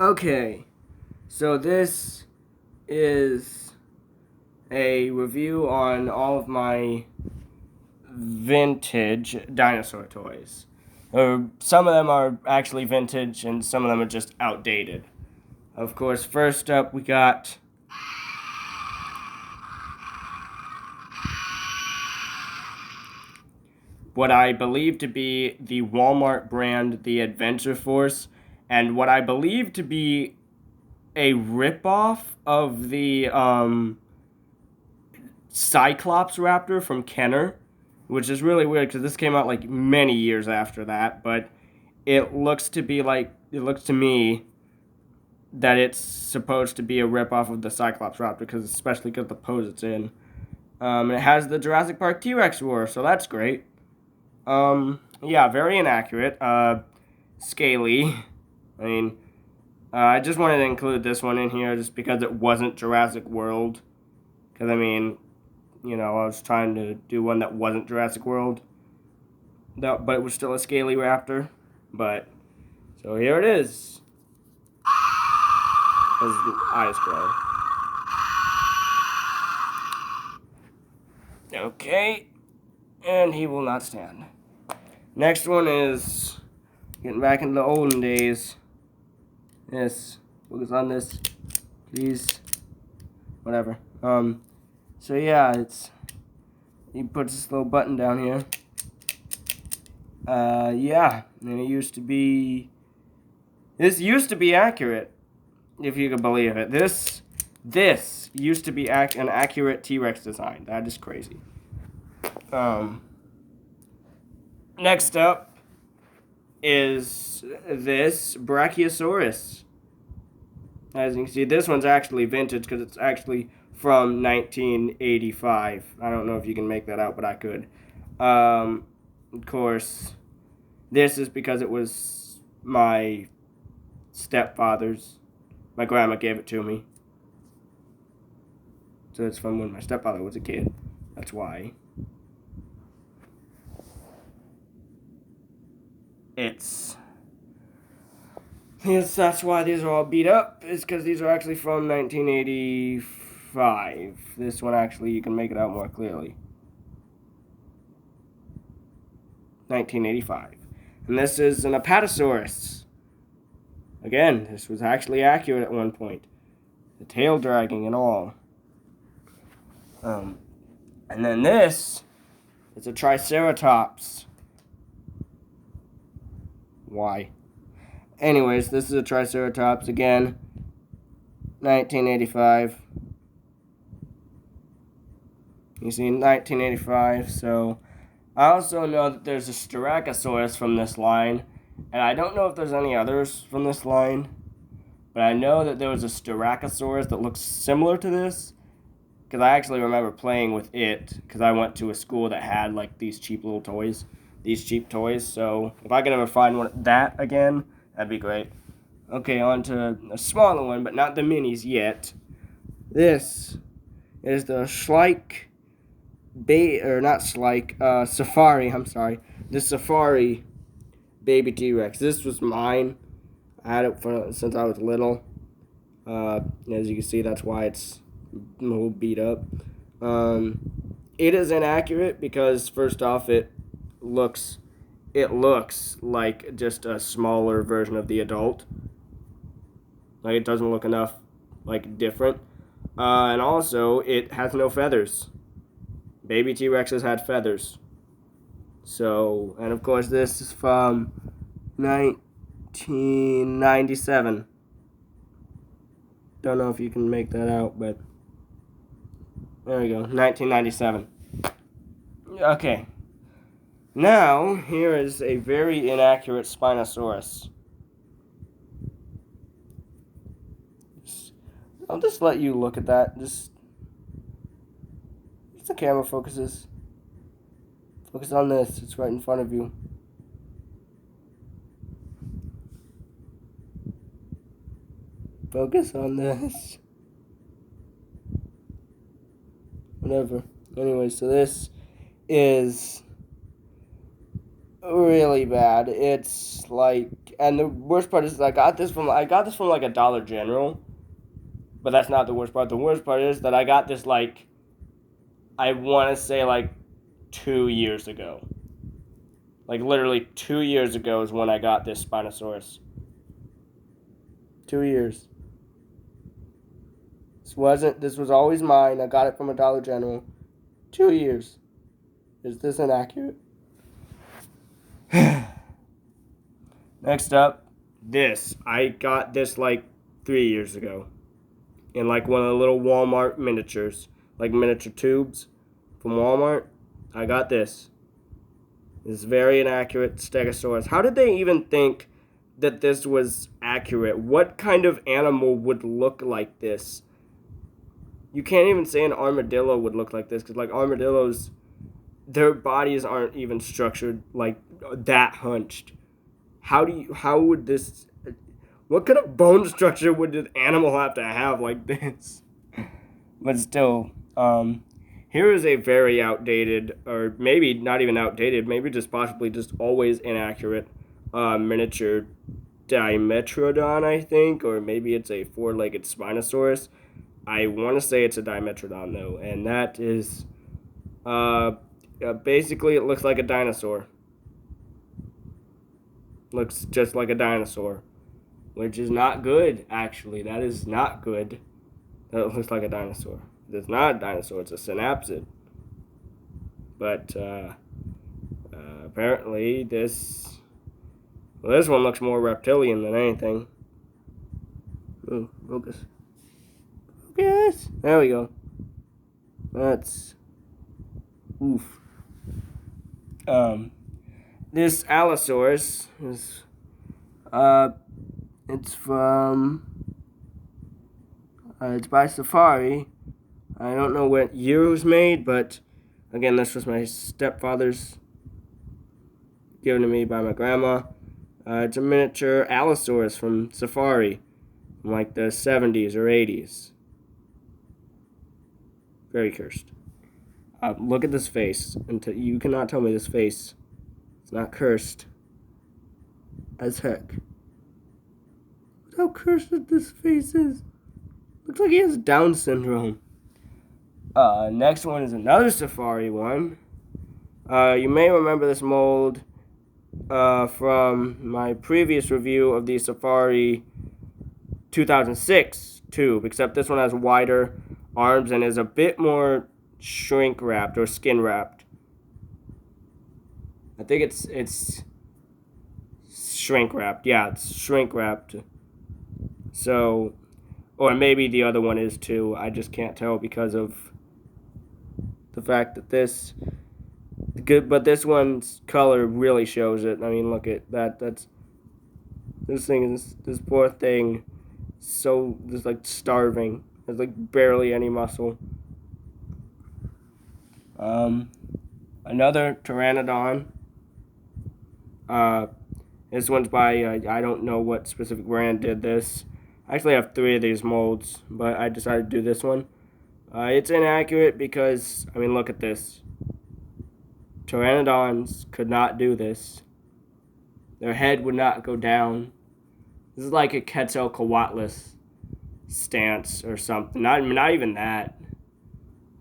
Okay, so this is a review on all of my vintage dinosaur toys. Some of them are actually vintage and some of them are just outdated. Of course, first up we got what I believe to be the Walmart brand, the Adventure Force, and what I believe to be a ripoff of the Cyclops Raptor from Kenner, which is really weird because this came out like many years after that, but it looks to me that it's supposed to be a ripoff of the Cyclops Raptor, because especially because the pose it's in. It has the Jurassic Park T-Rex roar, so that's great. Yeah, very inaccurate. Scaly. I mean, I just wanted to include this one in here just because it wasn't Jurassic World. Because, I mean, I was trying to do one that wasn't Jurassic World. But it was still a scaly raptor. But, so here it is. His eyes glow. Okay. And he will not stand. Next one is getting back into the olden days. Yes. Focus on this. Please. Whatever. So yeah, he puts this little button down here. Yeah. And this used to be accurate, if you could believe it. This used to be an accurate T-Rex design. That is crazy. Next up is this Brachiosaurus. As you can see, this one's actually vintage because it's actually from 1985. I don't know if you can make that out, but I could. Of course, this is because it was my stepfather's. My grandma gave it to me. So it's from when my stepfather was a kid. That's why. Yes, that's why these are all beat up, is because these are actually from 1985. This one actually, you can make it out more clearly. 1985. And this is an Apatosaurus. Again, this was actually accurate at one point. The tail dragging and all. And then this is a Triceratops. Why? Anyways, this is a Triceratops again. 1985. You see, 1985. So, I also know that there's a Styracosaurus from this line. And I don't know if there's any others from this line. But I know that there was a Styracosaurus that looks similar to this. Because I actually remember playing with it. Because I went to a school that had, like, these cheap little toys. These cheap toys. So, if I could ever find that again, that'd be great. Okay, on to a smaller one, but not the minis yet. This is the Safari, I'm sorry. The Safari baby T-Rex. This was mine. I had it since I was little. As you can see, that's why it's a little beat up. It is inaccurate because, first off, it looks like just a smaller version of the adult. Like, it doesn't look enough, like, different. And also, it has no feathers. Baby T-Rexes had feathers. So, and of course, this is from 1997. Don't know if you can make that out, but there we go, 1997. Okay. Now, here is a very inaccurate Spinosaurus. I'll just let you look at that. Just the camera focuses. Focus on this. It's right in front of you. Focus on this. Whatever. Anyway, so this is really bad. It's like and the worst part is I got this from like a Dollar General, but that's not the worst part. The worst part is that I got this like, I want to say like 2 years ago. Like literally 2 years ago is when I got this Spinosaurus. 2 years. This was always mine. I got it from a Dollar General. 2 years. Is this inaccurate? Next up, this. I got this like 3 years ago. In like one of the little Walmart miniatures. Like miniature tubes from Walmart. I got this. This very inaccurate Stegosaurus. How did they even think that this was accurate? What kind of animal would look like this? You can't even say an armadillo would look like this, because like armadillos, their bodies aren't even structured like that hunched. How would this, what kind of bone structure would an animal have to have like this? But still, here is a very outdated, or maybe not even outdated, maybe just possibly just always inaccurate miniature Dimetrodon, I think, or maybe it's a four-legged Spinosaurus. I want to say it's a Dimetrodon, though, and that is, basically it looks like a dinosaur. Looks just like a dinosaur, which is not good, actually. That is not good. That looks like a dinosaur. It's not a dinosaur, it's a synapsid. But, apparently this one looks more reptilian than anything. Ooh, focus. Focus! There we go. That's... oof. This Allosaurus is, it's from... it's by Safari. I don't know what year it was made, but again, this was my stepfather's, given to me by my grandma. It's a miniature Allosaurus from Safari, from like the 70s or 80s. Very cursed. Look at this face. You cannot tell me this face is not cursed as heck. Look how cursed this face is. Looks like he has Down syndrome. Next one is another Safari one. You may remember this mold from my previous review of the Safari 2006 tube, except this one has wider arms and is a bit more shrink wrapped or skin wrapped. I think it's shrink wrapped. Yeah, it's shrink wrapped. So, or maybe the other one is too. I just can't tell because of the fact that this good, but this one's color really shows it. I mean, look at that. That's this poor thing. So just like starving. There's like barely any muscle. Another Pteranodon. This one's by I don't know what specific brand did this. I actually have 3 of these molds, but I decided to do this one. It's inaccurate because, I mean, look at this. Pteranodons could not do this. Their head would not go down. This is like a Quetzalcoatlus stance or something. Not even that.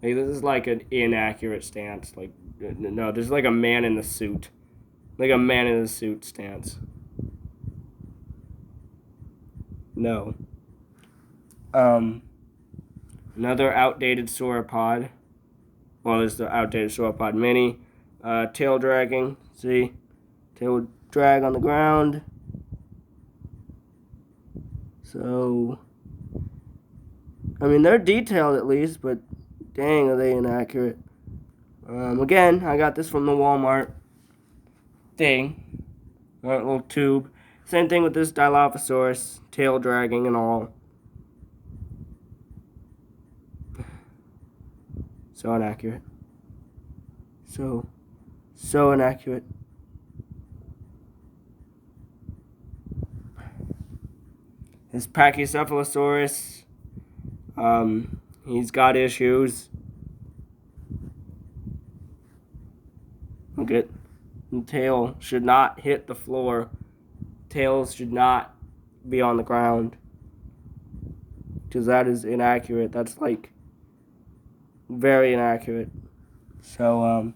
Like, this is like an inaccurate stance. Like, no, there's like a man in the suit. Like a man in a suit stance. No. Another outdated sauropod. Well, there's the outdated sauropod mini. Tail dragging. See? Tail would drag on the ground. So, I mean, they're detailed at least, but dang, are they inaccurate. Again, I got this from the Walmart thing. Little tube. Same thing with this Dilophosaurus. Tail dragging and all. So inaccurate. So inaccurate. This Brachiosaurus, he's got issues. Look at the tail should not hit the floor. tails should not be on the ground. Because that is inaccurate. That's like very inaccurate. So,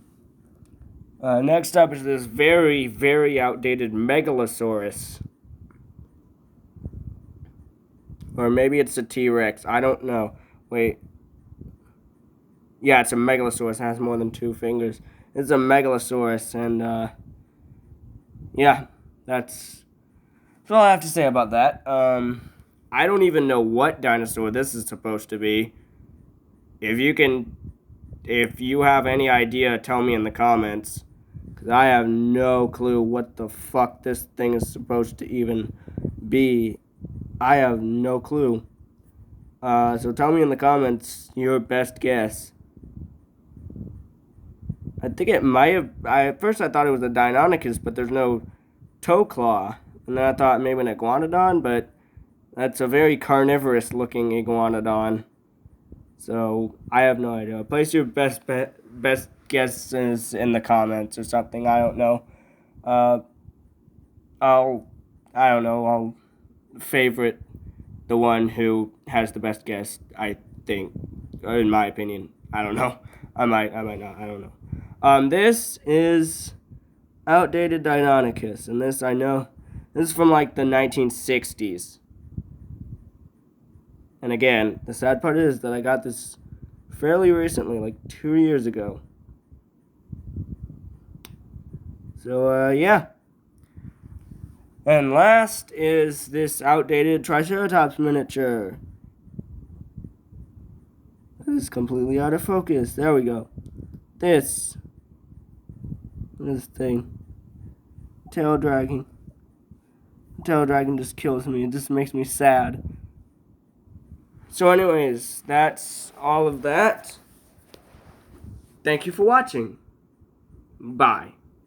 next up is this very, very outdated Megalosaurus. Or maybe it's a T-Rex. I don't know. Wait. Yeah, it's a Megalosaurus. It has more than 2 fingers. It's a Megalosaurus, and, yeah, that's all I have to say about that. I don't even know what dinosaur this is supposed to be. If you have any idea, tell me in the comments. Because I have no clue what the fuck this thing is supposed to even be. I have no clue. So tell me in the comments your best guess. I think it might have... at first I thought it was a Deinonychus, but there's no toe claw. And then I thought maybe an iguanodon, but that's a very carnivorous looking iguanodon. So I have no idea. Place your best guesses in the comments or something. I don't know. I'll favorite the one who has the best guess, I think. In my opinion. I don't know. I might not. I don't know. This is outdated Deinonychus. And this, I know, this is from like the 1960s. And again, the sad part is that I got this fairly recently, like 2 years ago. So, yeah. And last is this outdated Triceratops miniature. This is completely out of focus. There we go. This thing. Tail dragging. Tail dragging just kills me. It just makes me sad. So anyways, that's all of that. Thank you for watching. Bye.